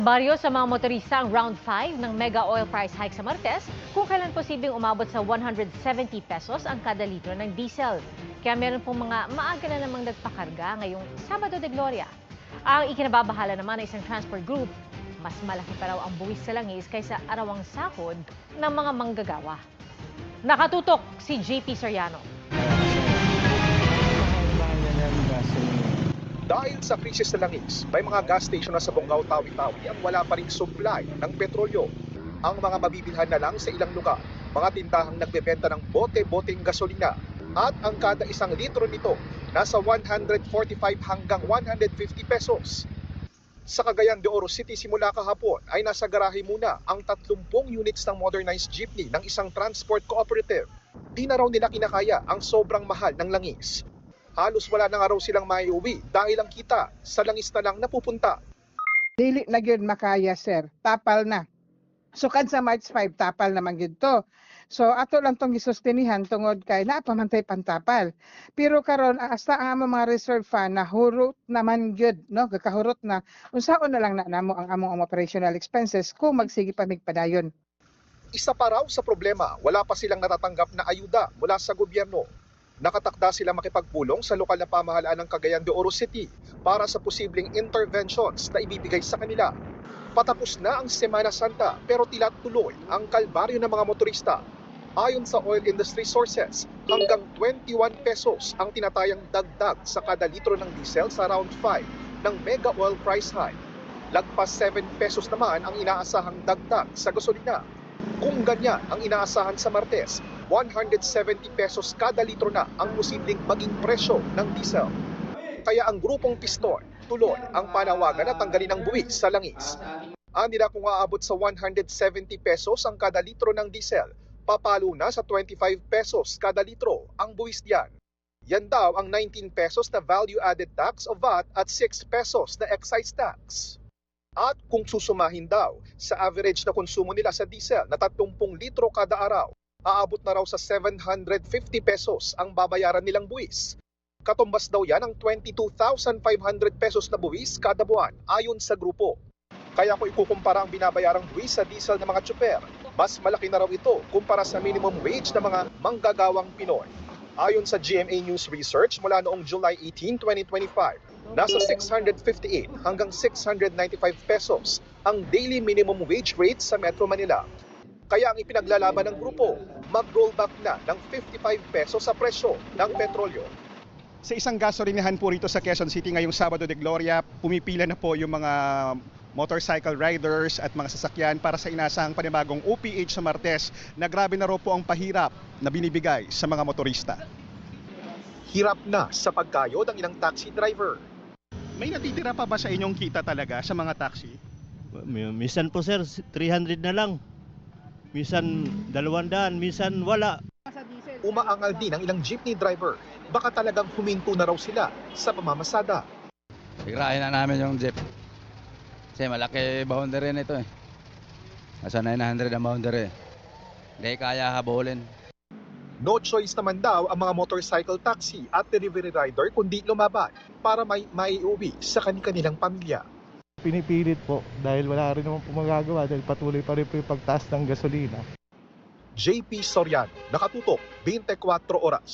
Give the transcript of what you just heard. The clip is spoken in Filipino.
Baryo sa mga motorista ang round 5 ng mega oil price hike sa Martes kung kailan posibleng umabot sa 170 pesos ang kada litro ng diesel. Kaya meron pong mga maaga na namang nagpakarga ngayong Sabado de Gloria. Ang ikinababahala naman ng isang transport group, mas malaki pa raw ang buwis sa langis kaysa arawang sahod ng mga manggagawa. Nakatutok si JP Soriano. Dahil sa krisis sa langis, may mga gas station na sa Bongao, Tawi-Tawi ang wala pa ring supply ng petrolyo. Ang mga mabibilhan na lang sa ilang lugar, mga tindahang nagbebenta ng bote-boteng gasolina. At ang kada isang litro nito, nasa 145 hanggang 150 pesos. Sa Cagayan de Oro City simula kahapon ay nasa garahe muna ang 30 units ng modernized jeepney ng isang transport cooperative. Di na raw nila kinakaya ang sobrang mahal ng langis. Halos wala na nga raw silang maiuwi dahil ang kita sa langis na lang napupunta. Dili na gyud makaya sir, tapal na. Sukad sa March 5 tapal naman gyud to. So ato lang tong gisustinihan tungod kay napamantay pantapal. Pero karon hasta ang among mga reserve fund na hurot naman gyud, no? Gakahurot na. Unsaon na lang na namo ang among operational expenses kung magsige pa migpadayon. Isa pa raw sa problema, wala pa silang natatanggap na ayuda mula sa gobyerno. Nakatakda sila makipagpulong sa lokal na pamahalaan ng Cagayan de Oro City para sa posibleng interventions na ibibigay sa kanila. Patapos na ang Semana Santa pero tila tuloy ang kalbaryo ng mga motorista. Ayon sa oil industry sources, hanggang 21 pesos ang tinatayang dagdag sa kada litro ng diesel sa round 5 ng mega oil price hike. Lagpas 7 pesos naman ang inaasahang dagdag sa gasolina. Kung ganyan ang inaasahan sa Martes, 170 pesos kada litro na ang posibleng maging presyo ng diesel. Kaya ang grupong Piston tuloy ang panawagan na tanggalin ang buwis sa langis. Nila kung aabot sa 170 pesos ang kada litro ng diesel, papalo na sa 25 pesos kada litro ang buwis diyan. Yan daw ang 19 pesos na value-added tax o VAT at 6 pesos na excise tax. At kung susumahin daw sa average na konsumo nila sa diesel na 30 litro kada araw, aabot na raw sa 750 pesos ang babayaran nilang buwis. Katumbas daw yan ang 22,500 pesos na buwis kada buwan ayon sa grupo. Kaya kung ikukumpara ang binabayarang buwis sa diesel ng mga tsuper, mas malaki na raw ito kumpara sa minimum wage ng mga manggagawang Pinoy. Ayon sa GMA News Research mula noong July 18, 2025, nasa 658 hanggang 695 pesos ang daily minimum wage rate sa Metro Manila. Kaya ang ipinaglalaban ng grupo, mag-rollback na ng 55 pesos sa presyo ng petrolyo. Sa isang gasolinahan po rito sa Quezon City ngayong Sabado de Gloria, pumipila na po yung mga motorcycle riders at mga sasakyan para sa inasahang panibagong OPH sa Martes na grabe na raw po ang pahirap na binibigay sa mga motorista. Hirap na sa pagkayod ang ilang taxi driver. May natitira pa ba sa inyong kita talaga sa mga taxi? Minsan po sir, 300 na lang. Minsan 200, minsan wala. Umaangal din ang ilang jeepney driver. Baka talagang huminto na raw sila sa pamamasada. Igrahin na namin yung jeep. Kasi malaki boundary nito eh. Nasa 900 ang boundary. Hindi kaya habulin. No choice naman daw ang mga motorcycle taxi at delivery rider kundi lumaban para may maiuwi sa kanilang pamilya. Pinipilit po dahil wala rin naman po magagawa dahil patuloy pa rin po yung pagtaas ng gasolina. JP Soriano, nakatutok 24 oras.